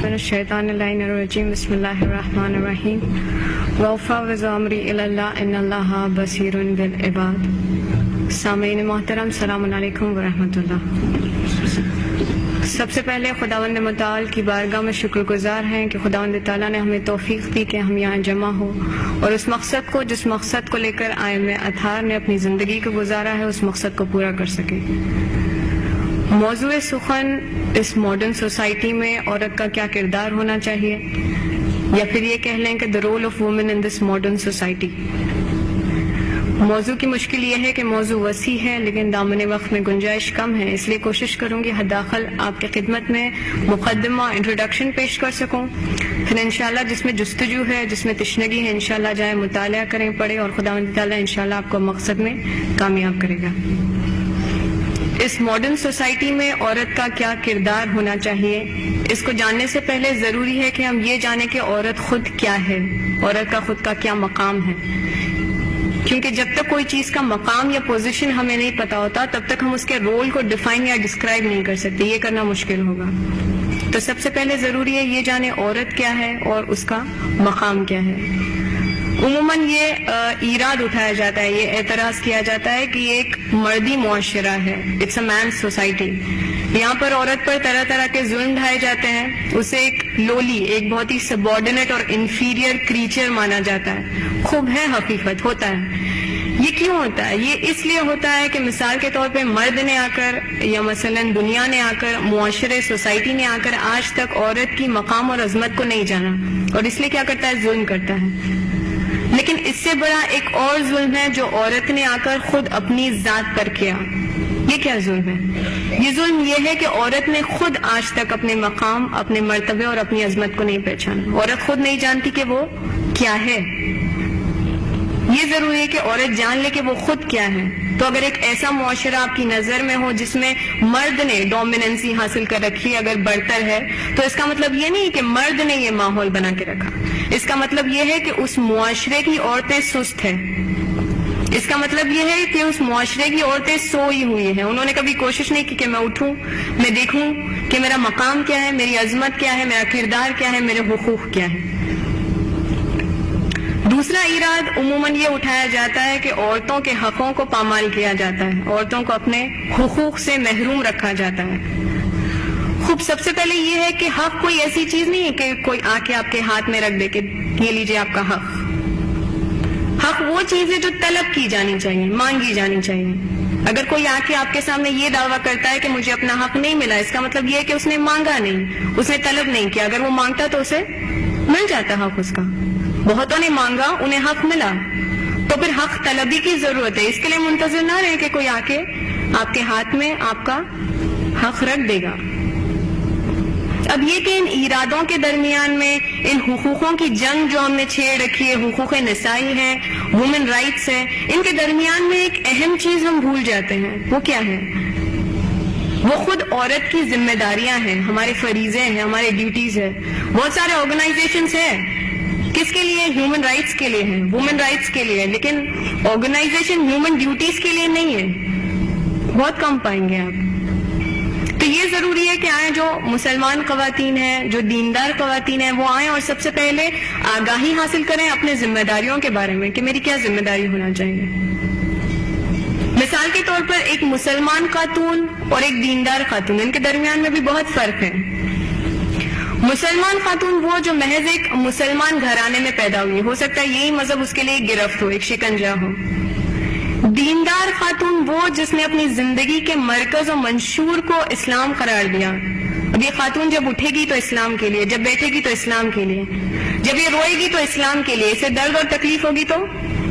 من الشیطان اللعین الرجیم بسم اللہ الرحمن الرحیم وَأُفَوِّضُ أَمْرِي إِلَى اللَّهِ إِنَّ اللَّهَ بَصِيرٌ بِالْعِبَادِ۔ سامعین محترم، السلام علیکم ورحمۃ اللہ۔ سب سے پہلے خداوند متعال کی بارگاہ میں شکر گزار ہیں کہ خداوند تعالیٰ نے ہمیں توفیق دی کہ ہم یہاں جمع ہو اور اس مقصد کو جس مقصد کو لے کر آئمہ اطہار نے اپنی زندگی کو گزارا ہے اس مقصد کو پورا کر سکے۔ موضوع سخن اس ماڈرن سوسائٹی میں عورت کا کیا کردار ہونا چاہیے، یا پھر یہ کہہ لیں کہ the role of women in this modern society۔ موضوع کی مشکل یہ ہے کہ موضوع وسیع ہے لیکن دامن وقت میں گنجائش کم ہے، اس لیے کوشش کروں گی حداخل آپ کی خدمت میں مقدمہ انٹروڈکشن پیش کر سکوں، پھر انشاءاللہ جس میں جستجو ہے، جس میں تشنگی ہے، انشاءاللہ جائیں مطالعہ کریں، پڑھیں اور خداوند تعالیٰ انشاءاللہ آپ کو مقصد میں کامیاب کرے گا۔ اس ماڈرن سوسائٹی میں عورت کا کیا کردار ہونا چاہیے، اس کو جاننے سے پہلے ضروری ہے کہ ہم یہ جانیں کہ عورت خود کیا ہے، عورت کا خود کا کیا مقام ہے، کیونکہ جب تک کوئی چیز کا مقام یا پوزیشن ہمیں نہیں پتا ہوتا تب تک ہم اس کے رول کو ڈیفائن یا ڈسکرائب نہیں کر سکتے، یہ کرنا مشکل ہوگا۔ تو سب سے پہلے ضروری ہے یہ جانیں عورت کیا ہے اور اس کا مقام کیا ہے۔ عموماً یہ ایراد اٹھایا جاتا ہے، یہ اعتراض کیا جاتا ہے کہ یہ ایک مردی معاشرہ ہے، اٹس اے مین سوسائٹی، یہاں پر عورت پر طرح طرح کے ظلم ڈھائے جاتے ہیں، اسے ایک لولی، ایک بہت ہی سبارڈینیٹ اور انفیریئر کریچر مانا جاتا ہے۔ خوب ہے، حقیقت ہوتا ہے۔ یہ کیوں ہوتا ہے؟ یہ اس لیے ہوتا ہے کہ مثال کے طور پہ مرد نے آ کر یا مثلاً دنیا نے آ کر، معاشرے سوسائٹی نے آ کر آج تک عورت کی مقام اور عظمت کو نہیں جانا، اور اس لیے کیا کرتا ہے؟ ظلم کرتا ہے۔ لیکن اس سے بڑا ایک اور ظلم ہے جو عورت نے آ کر خود اپنی ذات پر کیا۔ یہ کیا ظلم ہے؟ یہ ظلم یہ ہے کہ عورت نے خود آج تک اپنے مقام، اپنے مرتبے اور اپنی عظمت کو نہیں پہچانا۔ عورت خود نہیں جانتی کہ وہ کیا ہے۔ یہ ضروری ہے کہ عورت جان لے کہ وہ خود کیا ہے۔ تو اگر ایک ایسا معاشرہ آپ کی نظر میں ہو جس میں مرد نے ڈومیننسی حاصل کر رکھی، اگر برتر ہے، تو اس کا مطلب یہ نہیں کہ مرد نے یہ ماحول بنا کے رکھا، اس کا مطلب یہ ہے کہ اس معاشرے کی عورتیں سست ہیں، اس کا مطلب یہ ہے کہ اس معاشرے کی عورتیں سوئی ہوئی ہیں، انہوں نے کبھی کوشش نہیں کی کہ میں اٹھوں، میں دیکھوں کہ میرا مقام کیا ہے، میری عظمت کیا ہے، میرا کردار کیا ہے، میرے حقوق کیا ہے۔ دوسرا ایراد عموماً یہ اٹھایا جاتا ہے کہ عورتوں کے حقوں کو پامال کیا جاتا ہے، عورتوں کو اپنے حقوق سے محروم رکھا جاتا ہے۔ خوب، سب سے پہلے یہ ہے کہ حق کوئی ایسی چیز نہیں ہے کہ کوئی آ کے آپ کے ہاتھ میں رکھ دے کہ یہ لیجئے آپ کا حق۔ حق وہ چیز ہے جو طلب کی جانی چاہیے، مانگی جانی چاہیے۔ اگر کوئی آ کے آپ کے سامنے یہ دعویٰ کرتا ہے کہ مجھے اپنا حق نہیں ملا، اس کا مطلب یہ ہے کہ اس نے مانگا نہیں، اس نے طلب نہیں کیا۔ اگر وہ مانگتا تو اسے مل جاتا حق اس کا۔ بہتوں نے مانگا، انہیں حق ملا، تو پھر حق طلبی کی ضرورت ہے۔ اس کے لیے منتظر نہ رہے کہ کوئی آ کے آپ کے ہاتھ میں آپ کا حق رکھ دے گا۔ اب یہ کہ ان ایرادوں کے درمیان میں ان حقوقوں کی جنگ جو ہم نے چھیڑ رکھی ہے، حقوق نسائی ہے، وومن رائٹس ہے، ان کے درمیان میں ایک اہم چیز ہم بھول جاتے ہیں۔ وہ کیا ہے؟ وہ خود عورت کی ذمہ داریاں ہیں، ہمارے فریضے ہیں، ہمارے ڈیوٹیز ہیں۔ بہت سارے آرگنائزیشنز ہیں، کس کے لیے؟ ہیومن رائٹس کے لیے ہیں، وومن رائٹس کے لیے، لیکن آرگنائزیشن ہیومن ڈیوٹیز کے لیے نہیں ہے، بہت کم پائیں گے آپ۔ تو یہ ضروری ہے کہ آئیں جو مسلمان خواتین ہیں، جو دیندار خواتین ہیں، وہ آئیں اور سب سے پہلے آگاہی حاصل کریں اپنے ذمہ داریوں کے بارے میں کہ میری کیا ذمہ داری ہونا چاہیے۔ مثال کے طور پر ایک مسلمان خاتون اور ایک دیندار خاتون، ان کے درمیان میں بھی بہت فرق ہے۔ مسلمان خاتون وہ جو محض ایک مسلمان گھرانے میں پیدا ہوئی، ہو سکتا ہے یہی مذہب اس کے لیے ایک گرفت ہو، ایک شکنجہ ہو۔ دیندار خاتون وہ جس نے اپنی زندگی کے مرکز و منشور کو اسلام قرار دیا۔ اب یہ خاتون جب اٹھے گی تو اسلام کے لیے، جب بیٹھے گی تو اسلام کے لیے، جب یہ روئے گی تو اسلام کے لیے، اسے درد اور تکلیف ہوگی تو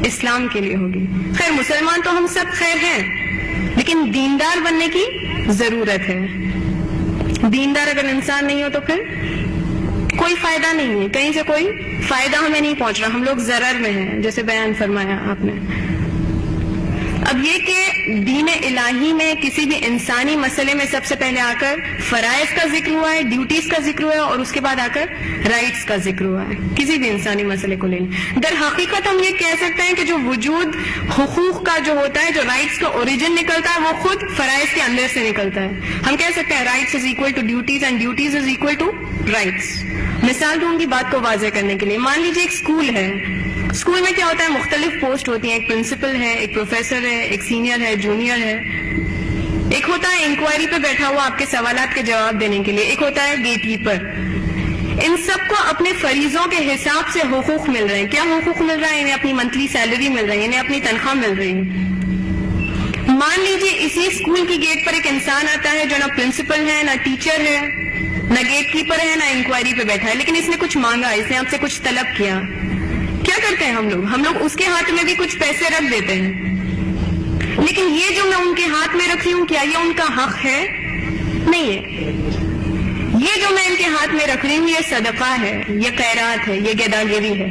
اسلام کے لیے ہوگی۔ خیر، مسلمان تو ہم سب خیر ہیں، لیکن دیندار بننے کی ضرورت ہے۔ دیندار اگر انسان نہیں ہو تو پھر کوئی فائدہ نہیں ہے، کہیں سے کوئی فائدہ ہمیں نہیں پہنچ رہا، ہم لوگ ضرر میں ہیں، جیسے بیان فرمایا آپ نے۔ اب یہ کہ دین الہی میں کسی بھی انسانی مسئلے میں سب سے پہلے آ کر فرائض کا ذکر ہوا ہے، ڈیوٹیز کا ذکر ہوا ہے، اور اس کے بعد آ کر رائٹس کا ذکر ہوا ہے. کسی بھی انسانی مسئلے کو لے لیں. در حقیقت ہم یہ کہہ سکتے ہیں کہ جو وجود حقوق کا جو ہوتا ہے، جو رائٹس کا اوریجن نکلتا ہے، وہ خود فرائض کے اندر سے نکلتا ہے. ہم کہہ سکتے ہیں rights is equal to duties and duties is equal to rights. مثال دوں گی بات کو واضح کرنے کے لیے. مان لیجیے ایک اسکول ہے. اسکول میں کیا ہوتا ہے؟ مختلف پوسٹ ہوتی ہیں. ایک پرنسپل ہے، ایک پروفیسر ہے، ایک سینئر ہے، جونیئر ہے. ایک ہوتا ہے انکوائری پہ بیٹھا ہوا آپ کے سوالات کے جواب دینے کے لیے. ایک ہوتا ہے گیٹ کیپر. ان سب کو اپنے فریضوں کے حساب سے حقوق مل رہے ہیں. کیا حقوق مل رہا ہے؟ انہیں اپنی منتھلی سیلری مل رہی ہے، انہیں اپنی تنخواہ مل رہی ہے. مان لیجیے اسی اسکول کی گیٹ پر ایک انسان آتا ہے جو نہ پرنسپل ہے، نہ ٹیچر ہے، نہ گیٹ کیپر ہے، نہ انکوائری پہ بیٹھا ہے، لیکن اس نے کچھ مانگا، اس نے آپ سے کچھ طلب کیا. کیا کرتے ہیں ہم لوگ اس کے ہاتھ میں بھی کچھ پیسے رکھ دیتے ہیں. لیکن یہ جو میں ان کے ہاتھ میں رکھ رہی ہوں، کیا یہ ان کا حق ہے؟ نہیں ہے. یہ جو میں ان کے ہاتھ میں رکھ رہی ہوں، یہ صدقہ ہے، یہ خیرات ہے، یہ گداگیری ہے.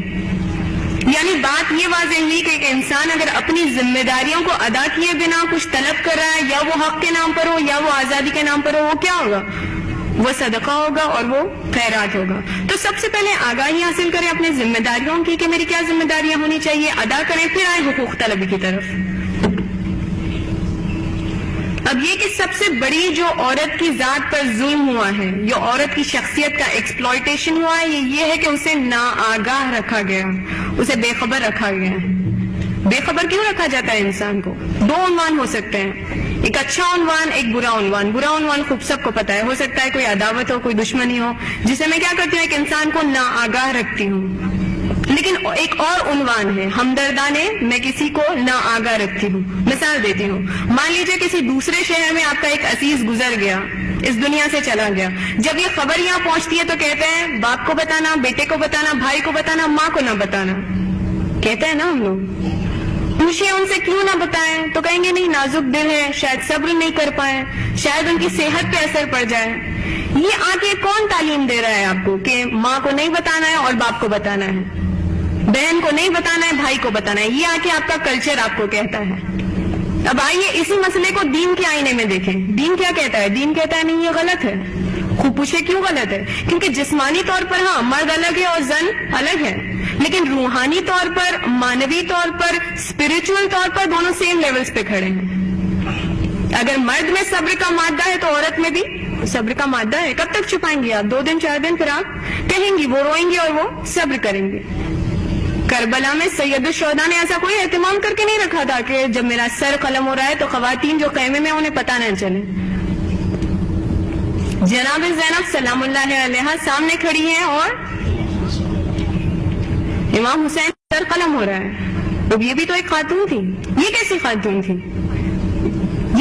یعنی بات یہ واضح ہوئی کہ ایک انسان اگر اپنی ذمہ داریوں کو ادا کیے بنا کچھ طلب کر رہا ہے، یا وہ حق کے نام پر ہو یا وہ آزادی کے نام پر ہو، وہ کیا ہوگا؟ وہ صدقہ ہوگا اور وہ خیرات ہوگا. تو سب سے پہلے آگاہی حاصل کریں اپنے ذمہ داریوں کی کہ میری کیا ذمہ داریاں ہونی چاہیے، ادا کریں، پھر آئیں حقوق طلبی کی طرف. اب یہ کہ سب سے بڑی جو عورت کی ذات پر ظلم ہوا ہے، جو عورت کی شخصیت کا ایکسپلائٹیشن ہوا ہے، یہ ہے کہ اسے ناآگاہ رکھا گیا، اسے بے خبر رکھا گیا. بے خبر کیوں رکھا جاتا ہے انسان کو؟ دو عنوان ہو سکتے ہیں، ایک اچھا عنوان، ایک برا عنوان. برا عنوان خوب سب کو پتا ہے. ہو سکتا ہے کوئی عداوت ہو، کوئی دشمنی ہو، جسے میں کیا کرتی ہوں، ایک انسان کو ناآگاہ رکھتی ہوں. لیکن ایک اور عنوان ہے ہمدردانہ، میں کسی کو ناآگاہ رکھتی ہوں. مثال دیتی ہوں. مان لیجیے کسی دوسرے شہر میں آپ کا ایک عزیز گزر گیا، اس دنیا سے چلا گیا. جب یہ خبر یہاں پہنچتی ہے تو کہتے ہیں باپ کو بتانا، بیٹے کو بتانا، بھائی کو بتانا، ماں کو نہ بتانا. کہتے ہیں نا ہم لوگ. پوچھیں ان سے کیوں نہ بتائیں تو کہیں گے نہیں، نازک دل ہے، شاید صبر نہیں کر پائے، شاید ان کی صحت پہ اثر پڑ جائے. یہ آ کے کون تعلیم دے رہا ہے آپ کو کہ ماں کو نہیں بتانا ہے اور باپ کو بتانا ہے، بہن کو نہیں بتانا ہے، بھائی کو بتانا ہے؟ یہ آ کے آپ کا کلچر آپ کو کہتا ہے. اب آئیے اسی مسئلے کو دین کے آئینے میں دیکھیں. دین کیا کہتا ہے؟ دین کہتا ہے نہیں، یہ غلط ہے. خوب پوچھے کیوں غلط ہے؟ کیونکہ جسمانی طور پر ہاں مرد الگ ہے اور زن الگ ہے، لیکن روحانی طور پر، مانوی طور پر، اسپرچل طور پر دونوں سیم لیولز پہ کھڑے ہیں. اگر مرد میں صبر کا مادہ ہے تو عورت میں بھی صبر کا مادہ ہے. کب تک چھپائیں گی آپ؟ 2 دن 4 دن، پھر آپ کہیں گی، وہ روئیں گے اور وہ صبر کریں گے. کربلا میں سید الشہداء نے ایسا کوئی اہتمام کر کے نہیں رکھا تھا کہ جب میرا سر قلم ہو رہا ہے تو خواتین جو خیمے میں انہیں پتہ نہ چلے. جناب زینب سلام اللہ علیہ سامنے کھڑی ہیں اور امام حسین سر قلم ہو رہا ہے. اب یہ بھی تو ایک خاتون تھی. یہ کیسی خاتون تھی؟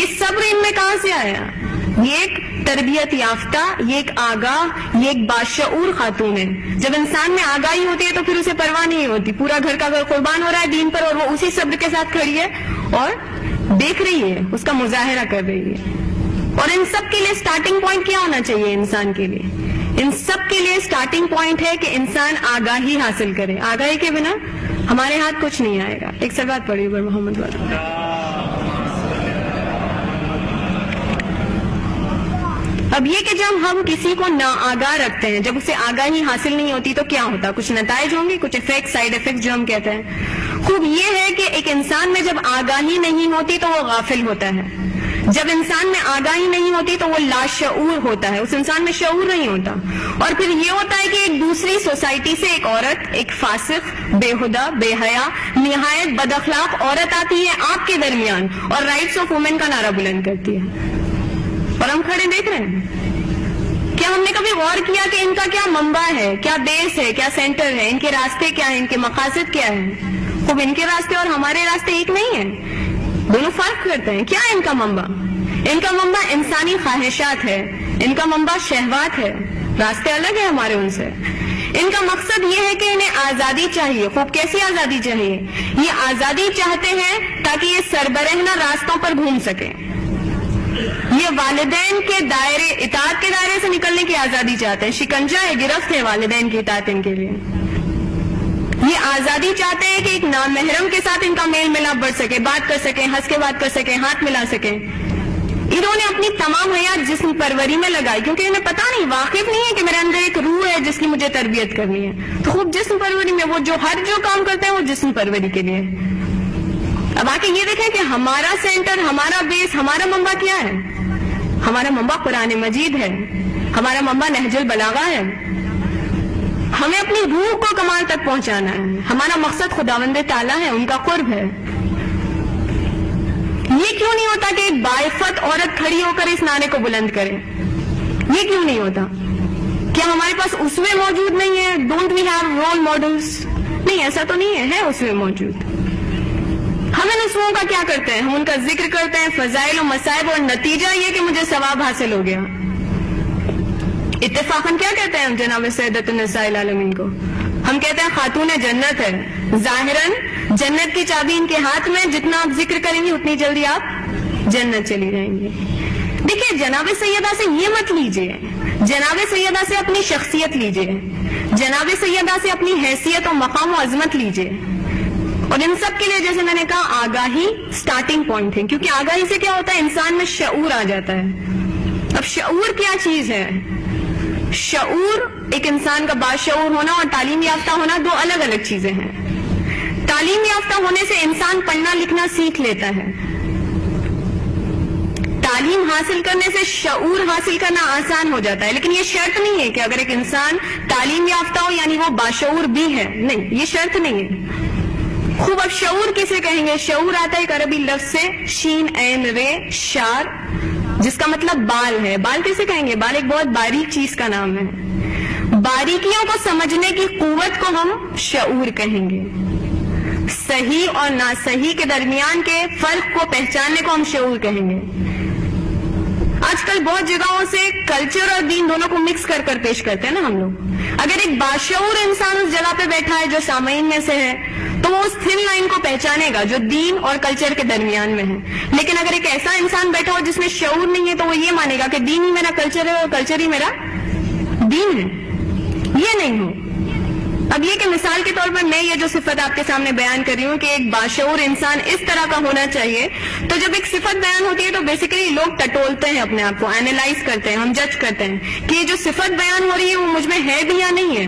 یہ صبر ان میں کہاں سے آیا؟ یہ ایک تربیت یافتہ، یہ ایک آگاہ، یہ ایک باشعور خاتون ہے. جب انسان میں آگاہی ہوتی ہے تو پھر اسے پرواہ نہیں ہوتی. پورا گھر کا گھر قربان ہو رہا ہے دین پر اور وہ اسی صبر کے ساتھ کھڑی ہے اور دیکھ رہی ہے، اس کا مظاہرہ کر رہی ہے. اور ان سب کے لیے سٹارٹنگ پوائنٹ کیا ہونا چاہیے انسان کے لیے؟ ان سب کے لیے سٹارٹنگ پوائنٹ ہے کہ انسان آگاہی حاصل کرے. آگاہی کے بنا ہمارے ہاتھ کچھ نہیں آئے گا. ایک سلوات پڑھی بر محمد والا. اب یہ کہ جب ہم کسی کو ناآگاہ رکھتے ہیں، جب اسے آگاہی حاصل نہیں ہوتی تو کیا ہوتا؟ کچھ نتائج ہوں گے، کچھ افیکٹ، سائیڈ افیکٹ جو ہم کہتے ہیں. خوب یہ ہے کہ ایک انسان میں جب آگاہی نہیں ہوتی تو وہ غافل ہوتا ہے. جب انسان میں آگاہی نہیں ہوتی تو وہ لاشعور ہوتا ہے، اس انسان میں شعور نہیں ہوتا. اور پھر یہ ہوتا ہے کہ ایک دوسری سوسائٹی سے ایک عورت، ایک فاسق، بےہدہ، بے حیا، نہایت بد اخلاق عورت آتی ہے آپ کے درمیان اور رائٹس آف وومن کا نعرہ بلند کرتی ہے، اور ہم کھڑے دیکھ رہے ہیں. کیا ہم نے کبھی غور کیا کہ ان کا کیا منبع ہے، کیا بیس ہے، کیا سینٹر ہے، ان کے راستے کیا ہیں، ان کے مقاصد کیا ہیں؟ خوب ان کے راستے اور ہمارے راستے ایک نہیں ہیں، دونوں فرق کرتے ہیں. کیا ہے ان کا منبع؟ ان کا منبع انسانی خواہشات ہے، ان کا منبع شہوات ہے. راستے الگ ہیں ہمارے ان سے. ان کا مقصد یہ ہے کہ انہیں آزادی چاہیے. خوب کیسی آزادی چاہیے؟ یہ آزادی چاہتے ہیں تاکہ یہ سربرہنہ راستوں پر گھوم سکیں. یہ والدین کے دائرے، اطاعت کے دائرے سے نکلنے کی آزادی چاہتے ہیں. شکنجہ ہے، گرفت ہے والدین کی اطاعت ان کے لیے. یہ آزادی چاہتے ہیں کہ ایک نامحرم کے ساتھ ان کا میل ملاپ بڑھ سکے، بات کر سکیں، ہنس کے بات کر سکیں، ہاتھ ملا سکیں۔ انہوں نے اپنی تمام حیات جسم پروری میں لگائی، کیونکہ انہیں پتا نہیں، واقف نہیں ہے کہ میرے اندر ایک روح ہے جس کی مجھے تربیت کرنی ہے، تو خوب جسم پروری میں وہ جو کام کرتے ہیں وہ جسم پروری کے لیے۔ اب آ کے یہ دیکھیں کہ ہمارا سینٹر، ہمارا بیس، ہمارا منبع کیا ہے؟ ہمارا منبع قرآن مجید ہے، ہمارا منبع نہج البلاغہ ہے۔ ہمیں اپنی روح کو کمال تک پہنچانا ہے، ہمارا مقصد خداوند تعالیٰ ہے، ان کا قرب ہے۔ یہ کیوں نہیں ہوتا کہ ایک باعفت عورت کھڑی ہو کر اس نعرے کو بلند کرے؟ یہ کیوں نہیں ہوتا؟ کیا ہمارے پاس اسوے موجود نہیں ہے؟ Don't we have role models? نہیں، ایسا تو نہیں ہے اسوے موجود۔ ہم ان اسووں کا کیا کرتے ہیں؟ ہم ان کا ذکر کرتے ہیں، فضائل و مصائب، اور نتیجہ یہ کہ مجھے ثواب حاصل ہو گیا۔ اتفاقاً کیا کہتے ہیں ہم جناب سیدۃ النساء العالمین کو؟ ہم کہتے ہیں خاتون جنت ہے، ظاہراً جنت کی چابی ان کے ہاتھ میں، جتنا آپ ذکر کریں گے اتنی جلدی آپ جنت چلی جائیں گے۔ دیکھیے، جناب سیدہ سے یہ مت لیجئے، جناب سیدہ سے اپنی شخصیت لیجئے، جناب سیدہ سے اپنی حیثیت و مقام و عظمت لیجئے، اور ان سب کے لیے جیسے میں نے کہا آگاہی سٹارٹنگ پوائنٹ ہے، کیونکہ آگاہی سے کیا ہوتا ہے؟ انسان میں شعور آ جاتا ہے۔ اب شعور کیا چیز ہے؟ شعور ایک انسان کا باشعور ہونا اور تعلیم یافتہ ہونا دو الگ الگ چیزیں ہیں۔ تعلیم یافتہ ہونے سے انسان پڑھنا لکھنا سیکھ لیتا ہے، تعلیم حاصل کرنے سے شعور حاصل کرنا آسان ہو جاتا ہے، لیکن یہ شرط نہیں ہے کہ اگر ایک انسان تعلیم یافتہ ہو یعنی وہ باشعور بھی ہے، نہیں، یہ شرط نہیں ہے۔ خوب اب شعور کسے کہیں گے؟ شعور آتا ہے ایک عربی لفظ سے، شین عین رے شار، جس کا مطلب بال ہے۔ بال کسے کہیں گے؟ بال ایک بہت باریک چیز کا نام ہے۔ باریکیوں کو سمجھنے کی قوت کو ہم شعور کہیں گے، صحیح اور ناصحیح کے درمیان کے فرق کو پہچاننے کو ہم شعور کہیں گے۔ آج کل بہت جگہوں سے کلچر اور دین دونوں کو مکس کر کر پیش کرتے ہیں نا ہم لوگ۔ اگر ایک باشعور انسان اس جگہ پہ بیٹھا ہے جو سامعین میں سے ہے تو وہ اس تھن لائن کو پہچانے گا جو دین اور کلچر کے درمیان میں ہے، لیکن اگر ایک ایسا انسان بیٹھا ہو جس میں شعور نہیں ہے تو وہ یہ مانے گا کہ دین ہی میرا کلچر ہے اور کلچر ہی میرا دین ہے۔ یہ نہیں ہو۔ اب یہ کہ مثال کے طور پر میں یہ جو صفت آپ کے سامنے بیان کر رہی ہوں کہ ایک باشعور انسان اس طرح کا ہونا چاہیے، تو جب ایک صفت بیان ہوتی ہے تو بیسیکلی لوگ ٹٹولتے ہیں اپنے آپ کو، اینالائز کرتے ہیں، ہم جج کرتے ہیں کہ یہ جو صفت بیان ہو رہی ہے وہ مجھ میں ہے بھی یا نہیں ہے۔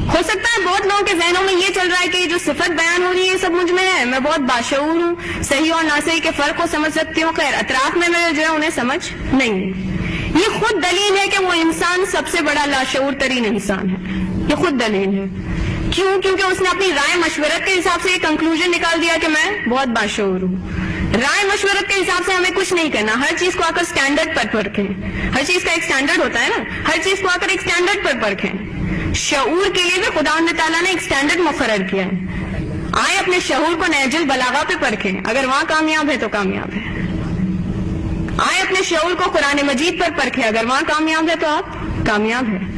ہو سکتا ہے بہت لوگوں کے ذہنوں میں یہ چل رہا ہے کہ یہ جو صفت بیان ہو رہی ہے سب مجھ میں ہے، میں بہت باشعور ہوں، صحیح اور ناصحیح کے فرق کو سمجھ سکتی ہوں، خیر اطراف میں جو ہے انہیں سمجھ نہیں ہے۔ یہ خود دلیل ہے کہ وہ انسان سب سے بڑا لاشعور ترین انسان ہے، یہ خود دلیل ہے۔ کیوں؟ کیونکہ اس نے اپنی رائے مشورت کے حساب سے یہ کنکلوژن نکال دیا کہ میں بہت باشعور ہوں۔ رائے مشورت کے حساب سے ہمیں کچھ نہیں کرنا، ہر چیز کو آ کر اسٹینڈرڈ پر پرکھیں، ہر چیز کا ایک اسٹینڈرڈ ہوتا ہے نا، ہر چیز کو آ کر ایک اسٹینڈرڈ پر پرکھیں۔ شعور کے لیے بھی خداوند تعالیٰ نے ایک اسٹینڈرڈ مقرر کیا ہے، آئے اپنے شعور کو نہج البلاغہ پہ پرکھیں، اگر وہاں کامیاب ہے تو کامیاب ہے، آئے اپنے شعور کو قرآن مجید پر پرکھیں، اگر وہاں کامیاب ہے تو آپ کامیاب ہیں۔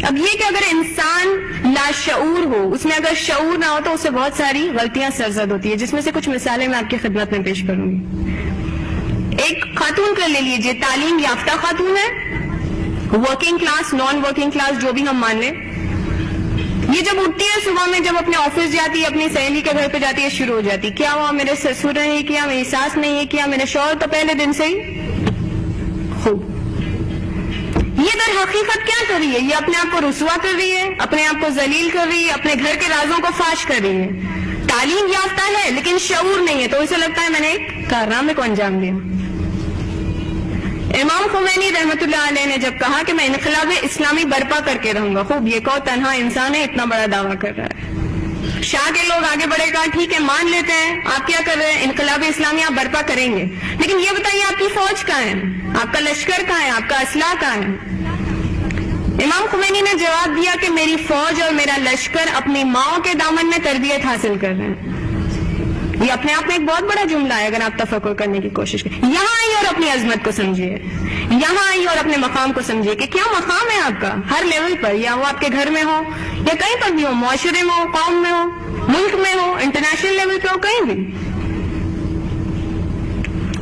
اب یہ کہ اگر انسان لاشعور ہو، اس میں اگر شعور نہ ہو تو اس سے بہت ساری غلطیاں سرزد ہوتی ہے، جس میں سے کچھ مثالیں میں آپ کی خدمت میں پیش کروں گی۔ ایک خاتون کا لے لیجئے، تعلیم یافتہ خاتون ہے، working class, non working class جو بھی ہم مان لیں، یہ جب اٹھتی ہے صبح میں، جب اپنے آفس جاتی ہے، اپنی سہیلی کے گھر پہ جاتی ہے، شروع ہو جاتی، کیا ہوا میرے سسر نے یہ کیا، میری ساس نے یہ کیا، میرے شوہر تو پہلے دن سے ہی خوب۔ یہ در حقیقت کیا کر رہی ہے؟ یہ اپنے آپ کو رسوا کر رہی ہے، اپنے آپ کو ذلیل کر رہی ہے، اپنے گھر کے رازوں کو فاش کر رہی ہے۔ تعلیم یافتہ ہے لیکن شعور نہیں ہے، تو اسے لگتا ہے میں نے ایک کارنامے کو انجام دیا۔ امام خمینی رحمت اللہ علیہ نے جب کہا کہ میں انقلاب اسلامی برپا کر کے رہوں گا، خوب یہ کہو تنہا انسان ہے اتنا بڑا دعویٰ کر رہا ہے۔ شاہ کے لوگ آگے بڑھے کہا ٹھیک ہے مان لیتے ہیں، آپ کیا کر رہے ہیں؟ انقلاب اسلامی آپ برپا کریں گے، لیکن یہ بتائیے آپ کی فوج کہاں ہے، آپ کا لشکر کہاں ہے، آپ کا اسلحہ کہاں ہے؟ امام خمینی نے جواب دیا کہ میری فوج اور میرا لشکر اپنی ماؤں کے دامن میں تربیت حاصل کر رہے ہیں۔ یہ اپنے آپ میں ایک بہت بڑا جملہ ہے اگر آپ تفکر کرنے کی کوشش کریں۔ یہاں آئیے اور اپنی عظمت کو سمجھیے، یہاں آئیے اور اپنے مقام کو سمجھیے کہ کیا مقام ہے آپ کا ہر لیول پر، یا وہ آپ کے گھر میں ہو یا کہیں پر بھی ہو، معاشرے میں ہو، قوم میں ہو، ملک میں ہو، انٹرنیشنل لیول پہ ہو، کہیں بھی۔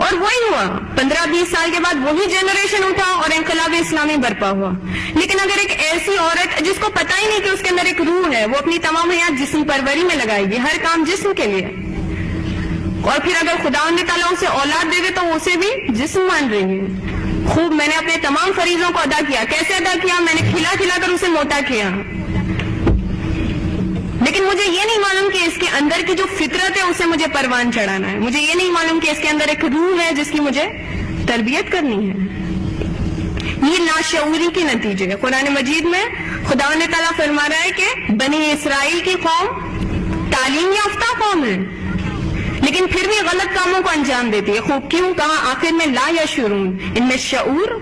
اور وہی ہوا 15-20 سال کے بعد وہی جنریشن اٹھا اور انقلاب اسلامی برپا ہوا. لیکن اگر ایک ایسی عورت جس کو پتہ ہی نہیں کہ اس کے اندر ایک روح ہے، وہ اپنی تمام حیات جسم پروری میں لگائے گی، ہر کام جسم کے لیے، اور پھر اگر خداوند تعالیٰ اسے اولاد دے دے تو اسے بھی جسم مان رہی ہے. خوب میں نے اپنے تمام فریضوں کو ادا کیا. کیسے ادا کیا؟ میں نے کھلا کھلا کر اسے موٹا کیا. لیکن مجھے یہ نہیں معلوم کہ اس کے اندر کی جو فطرت ہے اسے مجھے پروان چڑھانا ہے. مجھے یہ نہیں معلوم کہ اس کے اندر ایک روح ہے جس کی مجھے تربیت کرنی ہے. یہ لاشعوری کے نتیجے ہے. قرآن مجید میں خداوند تعالیٰ فرما رہا ہے کہ بنی اسرائیل کی قوم تعلیم یافتہ قوم ہے، لیکن پھر بھی غلط کاموں کو انجام دیتی ہے. خوب کیوں کہا آخر میں لا یشعرون، ان میں شعور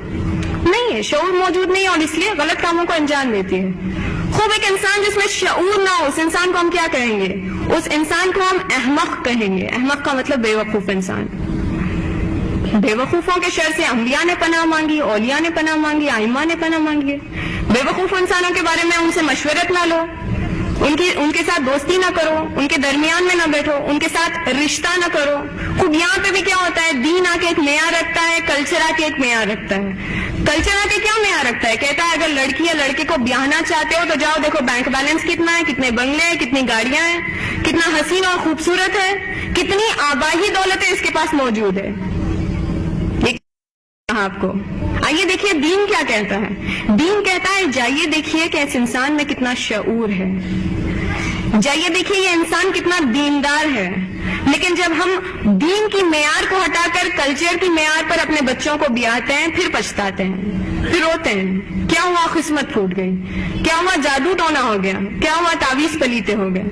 نہیں ہے، شعور موجود نہیں ہے، اور اس لیے غلط کاموں کو انجام دیتی ہے. خوب ایک انسان جس میں شعور نہ ہو، اس انسان کو ہم کیا کہیں گے؟ اس انسان کو ہم احمق کہیں گے. احمق کا مطلب بے وقوف انسان. بے وقوفوں کے شر سے انبیاء نے پناہ مانگی، اولیاء نے پناہ مانگی، ائمہ نے پناہ مانگی. بے وقوف انسانوں کے بارے میں ان سے مشورت نہ لو، ان کے ساتھ دوستی نہ کرو، ان کے درمیان میں نہ بیٹھو، ان کے ساتھ رشتہ نہ کرو. خوب یہاں پہ بھی کیا ہوتا ہے؟ دین آ کے ایک معیار رکھتا ہے، کلچر آ کے ایک معیار رکھتا ہے. کلچر آ کے کیا معیار رکھتا ہے؟ کہتا ہے اگر لڑکی یا لڑکے کو بیاہنا چاہتے ہو تو جاؤ دیکھو بینک بیلنس کتنا ہے، کتنے بنگلے ہیں، کتنی گاڑیاں ہیں، کتنا حسین اور خوبصورت ہے، کتنی آبائی دولت ہے اس کے پاس موجود ہے. آپ کو آئیے دیکھیے دین کیا کہتا ہے. دین کہتا ہے جائیے دیکھیے کہ اس انسان میں کتنا شعور ہے، جائیے دیکھیے یہ انسان کتنا دیندار ہے. لیکن جب ہم دین کی معیار کو ہٹا کر کلچر کی معیار پر اپنے بچوں کو بیاہتے ہیں، پھر پچھتاتے ہیں، پھر روتے ہیں. کیا ہوا؟ قسمت پھوٹ گئی. کیا ہوا؟ جادو ٹونا ہو گیا. کیا ہوا؟ تعویذ پلیتے ہو گئے.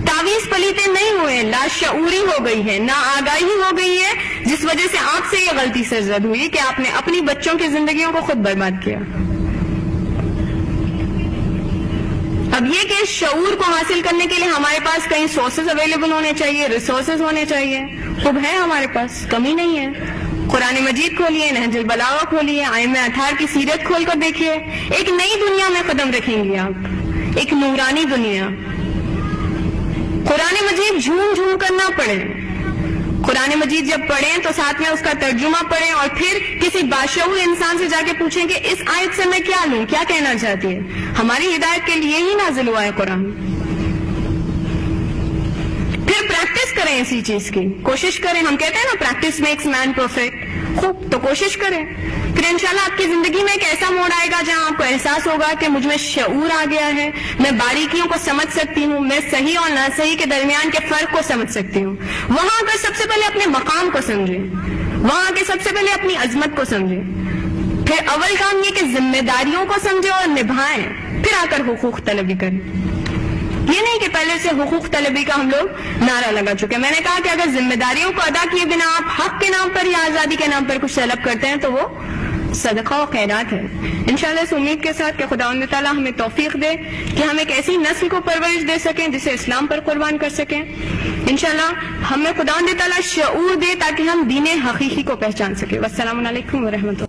تعویذ پلیتے نہیں ہوئے، لاشعوری ہو گئی ہے، نا آگاہی ہو گئی ہے، جس وجہ سے آپ سے یہ غلطی سرزد ہوئی کہ آپ نے اپنی بچوں کی زندگیوں کو خود برباد کیا. اب یہ کہ شعور کو حاصل کرنے کے لیے ہمارے پاس کئی سورسز اویلیبل ہونے چاہیے، ریسورسز ہونے چاہیے. خوب ہے ہمارے پاس، کمی نہیں ہے. قرآن مجید کھولیے، نہج البلاغہ کھولیے، ائمہ اطہار کی سیرت کھول کر دیکھیے. ایک نئی دنیا میں قدم رکھیں گے آپ، ایک نورانی دنیا. قرآن مجید جھوم جھوم کر نہ پڑھیں. قرآن مجید جب پڑھیں تو ساتھ میں اس کا ترجمہ پڑھیں، اور پھر کسی باشعور انسان سے جا کے پوچھیں کہ اس آیت سے میں کیا لوں، کیا کہنا چاہتی ہے. ہماری ہدایت کے لیے ہی نازل ہوا ہے قرآن. پھر پریکٹس کریں اسی چیز کی، کوشش کریں. ہم کہتے ہیں نا پریکٹس میکس مین پرفیکٹ. خوب تو کوشش کریں. پھر انشاءاللہ آپ کی زندگی میں ایک ایسا موڑ آئے گا جہاں آپ کو احساس ہوگا کہ مجھ میں شعور آ گیا ہے، میں باریکیوں کو سمجھ سکتی ہوں، میں صحیح اور ناصحیح کے درمیان کے فرق کو سمجھ سکتی ہوں. وہاں پر سب سے پہلے اپنے مقام کو سمجھیں، وہاں کے سب سے پہلے اپنی عظمت کو سمجھیں. پھر اول کام یہ کہ ذمہ داریوں کو سمجھیں اور نبھائیں، پھر آ کر حقوق طلبی کریں. یہ نہیں کہ پہلے سے حقوق طلبی کا ہم لوگ نعرہ لگا چکے. میں نے کہا کہ اگر ذمہ داریوں کو ادا کیے بنا آپ حق کے نام پر یا آزادی کے نام پر کچھ طلب کرتے ہیں تو وہ صدقہ و خیرات ہے. انشاءاللہ اس امید کے ساتھ کہ خداوند تعالیٰ ہمیں توفیق دے کہ ہم ایک ایسی نسل کو پرورش دے سکیں جسے اسلام پر قربان کر سکیں. انشاءاللہ ہمیں خداوند تعالیٰ شعور دے تاکہ ہم دین حقیقی کو پہچان سکیں. والسلام علیکم ورحمۃ اللہ.